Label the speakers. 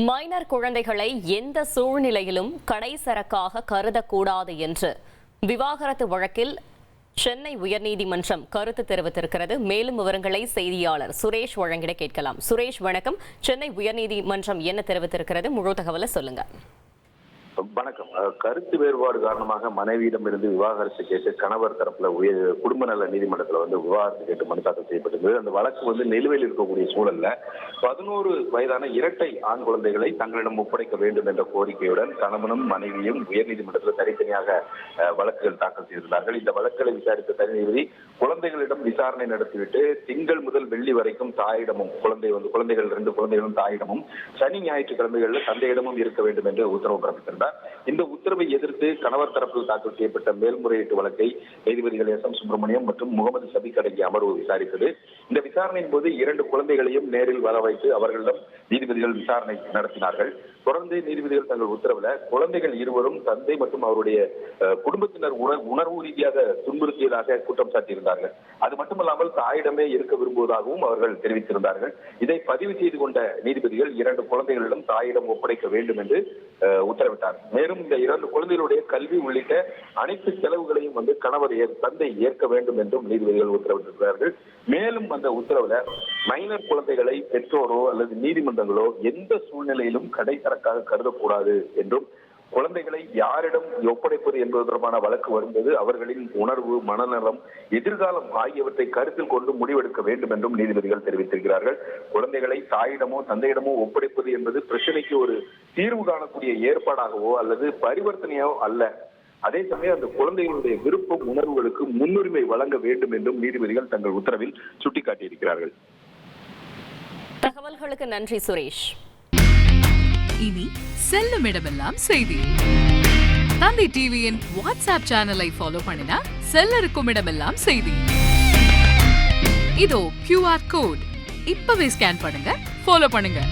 Speaker 1: Minor குழந்தைகளை எந்த சூழ்நிலையிலும் கடைசரக்காக கருதக்கூடாது என்று விவாகரத்து வழக்கில் சென்னை உயர்நீதிமன்றம் கருத்து தெரிவித்திருக்கிறது. மேலும் விவரங்களை செய்தியாளர் சுரேஷ் வழங்கிட கேட்கலாம். சுரேஷ் வணக்கம். சென்னை உயர்நீதிமன்றம் என்ன தெரிவித்திருக்கிறது, முழு தகவலை சொல்லுங்க.
Speaker 2: வணக்கம். கருத்து வேறுபாடு காரணமாக மனைவியிடம் இருந்து விவாகரத்து கேட்டு கணவர் தரப்புல குடும்ப நல நீதிமன்றத்துல விவாகரத்து கேட்டு மனு தாக்கல் செய்யப்பட்டது. அந்த வழக்கு நிலுவையில் இருக்கக்கூடிய சூழல்ல 11 வயதான இரட்டை ஆண் குழந்தைகளை தங்களிடம் ஒப்படைக்க வேண்டும் என்ற கோரிக்கையுடன் கணவனும் மனைவியும் உயர்நீதிமன்றத்தில் தனித்தனியாக வழக்குகள் தாக்கல் செய்திருந்தார்கள். இந்த வழக்குகளை விசாரித்த தனி நீதிபதி குழந்தைகளிடம் விசாரணை நடத்திவிட்டு திங்கள் முதல் வெள்ளி வரைக்கும் தாயிடமும் குழந்தைகள் 2 குழந்தைகளும் தாயிடமும் சனி ஞாயிற்றுக்கிழமைகளில் தந்தையிடமும் இருக்க வேண்டும் என்று உத்தரவு பிறப்பித்திருந்தார். இந்த உத்தரவை எதிர்த்து கணவர் தரப்பில் தாக்கல் செய்யப்பட்ட மேல்முறையீட்டு வழக்கை நீதிபதிகள் எஸ். எம். சுப்பிரமணியம் மற்றும் முகமது சபிக் அடங்கிய அமர்வு விசாரித்தது. இந்த விசாரணையின் போது 2 குழந்தைகளையும் நேரில் வர வைத்து அவர்களிடம் நீதிபதிகள் விசாரணை நடத்தினார்கள். தொடர்ந்து நீதிபதிகள் தங்கள் உத்தரவுல குழந்தைகள் இருவரும் தந்தை மற்றும் அவருடைய குடும்பத்தினர் உணர்வு ரீதியாக துன்புறுத்தியதாக குற்றம் சாட்டியிருந்தார்கள். அது மட்டுமல்லாமல் தாயிடமே இருக்க விரும்புவதாகவும் அவர்கள் தெரிவித்திருந்தார்கள். இதை பதிவு செய்து கொண்ட நீதிபதிகள் 2 குழந்தைகளிடம் தாயிடம் ஒப்படைக்க வேண்டும் என்று உத்தரவிட்டார். மேலும் இந்த 2 குழந்தைகளுடைய கல்வி உள்ளிட்ட அனைத்து செலவுகளையும் தந்தை ஏற்க வேண்டும் என்றும் நீதிபதிகள் உத்தரவிட்டிருக்கிறார்கள். மேலும் அந்த உத்தரவுல மைனர் குழந்தைகளை பெற்றோரோ அல்லது நீதிமன்றங்களோ எந்த சூழ்நிலையிலும் கடைசரக்காக கருதக்கூடாது என்றும் குழந்தைகளை யாரிடம் ஒப்படைப்பது என்பது தொடர்பான வழக்கு வரும்போது அவர்களின் உணர்வு, மனநலம், எதிர்காலம் ஆகியவற்றை கருத்தில் கொண்டு முடிவெடுக்க வேண்டும் என்றும் நீதிபதிகள் தெரிவித்திருக்கிறார்கள். குழந்தைகளை தாயிடமோ தந்தையிடமோ ஒப்படைப்பது என்பது பிரச்சனைக்கு ஒரு தீர்வு காணக்கூடிய ஏற்பாடாகவோ அல்லது பரிவர்த்தனையோ அல்ல. அதே சமயம் அந்த குழந்தைகளுடைய விருப்பம், உணர்வுகளுக்கு முன்னுரிமை வழங்க வேண்டும் என்றும் நீதிபதிகள் தங்கள் உத்தரவில் சுட்டிக்காட்டியிருக்கிறார்கள்.
Speaker 1: தகவல்களுக்கு நன்றி சுரேஷ்.
Speaker 3: இனி செல்லும் இடமெல்லாம் செய்தி. தந்தை டிவியின் வாட்ஸ்அப் சேனலை ஃபாலோ பண்ணினா செல்லருக்கும் இடமெல்லாம் செய்தி. இதோ QR கோட் இப்பவே ஸ்கேன் பண்ணுங்க, ஃபாலோ பண்ணுங்க.